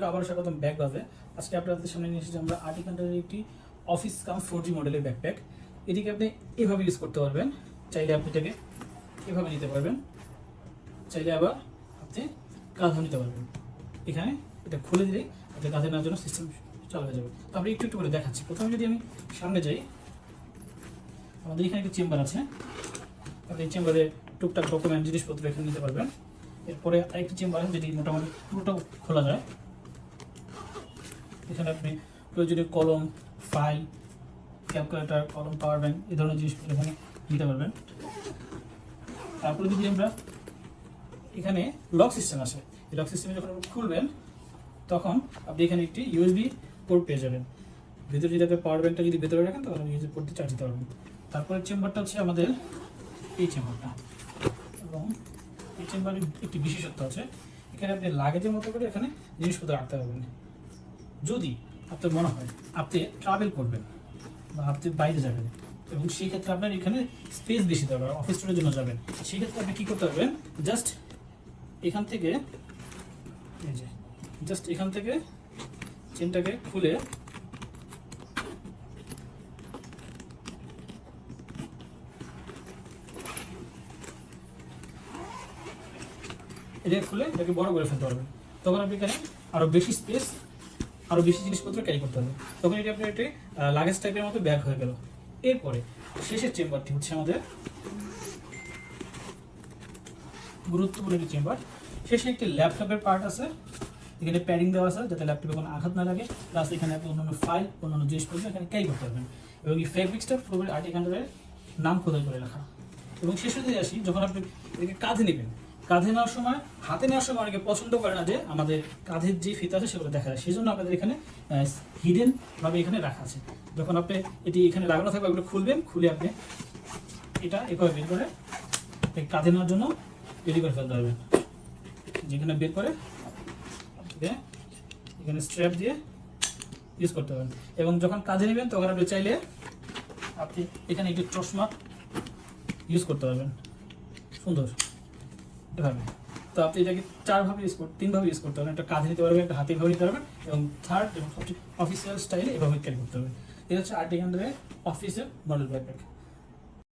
আপনাকে আবার স্বাগতম ব্যাগ বাজে। আজকে আপনাদের সামনে নিয়ে এসেছি আমরা আর্টিক হান্টারের একটি অফিস কাম 4G মডেলের ব্যাকপ্যাক। এটিকে আপনি এভাবে ইউজ করতে পারবেন, চাইলে আপনি এটাকে এভাবে নিতে পারবেন, চাইলে আবার আপনি কাঁধেও নিতে পারবেন। এখানে এটা খুলে দিলেই আপনি কাঁধে নেওয়ার জন্য সিস্টেম চালু হয়ে যাবে। তো আমি একটু একটু করে দেখাচ্ছি। প্রথমে যদি আমি সামনে যাই, আমাদের এখানে একটা চেম্বার আছে। আপনি এই চেম্বারে টুকটাক ডকুমেন্ট জিনিসপত্র এখানে নিতে পারবেন। এরপরে আরেকটি চেম্বার আছে যেটি মোটামুটি পুরোটাও খোলা যায়। এখানে আপনি প্রয়োজনীয় কলম, ফাইল, ক্যালকুলেটর, কলম, পাওয়ার ব্যাংক এই ধরনের জিনিসগুলো এখানে নিতে পারবেন। তারপরে যদি আমরা এখানে লক সিস্টেম আছে, এই লক সিস্টেমে যখন আপনি খুলবেন তখন আপনি এখানে একটি ইউএসবি পোর্ট পেয়ে যাবেন। ভিতরে যদি আপনি পাওয়ার ব্যাংকটা যদি ভেতরে রাখেন তাহলে ইউএসবি পোর্ট দিয়ে চার্জ দিতে পারবেন। তারপরে চেম্বারটা হচ্ছে আমাদের এই চেম্বারটা, এবং এই চেম্বারের একটি বিশেষত্ব আছে, এখানে আপনি লাগেজের মতো করে এখানে জিনিসপত্র রাখতে পারবেন। যদি আপনার মনে হয় আপনি ট্রাভেল করবেন বা আপনি বাইরে যাবেন এবং সেই ক্ষেত্রে আপনার এখানে স্পেস বেশি দরকার, অফিস টুরের জন্য যাবেন, সেই ক্ষেত্রে আপনি কী করতে পারবেন, জাস্ট এখান থেকে এই যে জাস্ট এখান থেকে চেনটাকে খুলে এটা খুলে এটাকে বড় করে ফেলতে পারবেন। তখন আপনি এখানে আরও বেশি স্পেস, আরও বেশি জিনিসপত্র ক্যারি করতে হবে। তখন এটি আপনার একটি লাগেজ টাইপের মতো ব্যাগ হয়ে গেল। এরপরে শেষের চেম্বারটি হচ্ছে আমাদের গুরুত্বপূর্ণ একটি চেম্বার। শেষে একটি ল্যাপটপের পার্ট আছে, এখানে প্যাডিং দেওয়া আছে যাতে ল্যাপটপে কোনো আঘাত না লাগে। প্লাস এখানে আপনি অন্যান্য ফাইল, অন্যান্য জিনিসপত্র এখানে ক্যারি করতে পারবেন। এবং এই ফেব্রিক্সটা পুরোপুরি আর্টিক হান্টারের নাম খোদাই করে রাখা। এবং শেষে দিয়ে আসি, যখন আপনি এটাকে কাঁধে নেবেন, কাঁধে নেওয়ার সময়, হাতে নেওয়ার সময় অনেকে পছন্দ করে না যে আমাদের কাঁধের যে ফিতা আছে সেগুলো দেখা যায়, সেই জন্য আপনাদের এখানে হিডেনভাবে এখানে রাখা আছে। যখন আপনি এটি এখানে লাগানো থাকবে ওগুলো খুলবেন, খুলে আপনি এটা এভাবে বের করে কাঁধে নেওয়ার জন্য রেডি করে ফেলতে পারবেন। যেখানে বের করে এখানে স্ট্র্যাপ দিয়ে ইউজ করতে পারবেন। এবং যখন কাঁধে নেবেন তখন আপনি চাইলে আপনি এখানে একটি চশমা ইউজ করতে পারবেন সুন্দর এভাবে। তো আপনি এটাকে তিনভাবে ইউজ করতে পারবেন। একটা কাঁধে নিতে পারবেন, একটা হাতে ভাবে নিতে পারবেন, এবং থার্ড এবং সবচেয়ে অফিসিয়াল স্টাইলে এভাবে ক্যারি করতে পারবেন। এটা হচ্ছে আর্টিক হান্টারের অফিসের মডেল ব্যাকপ্যাক।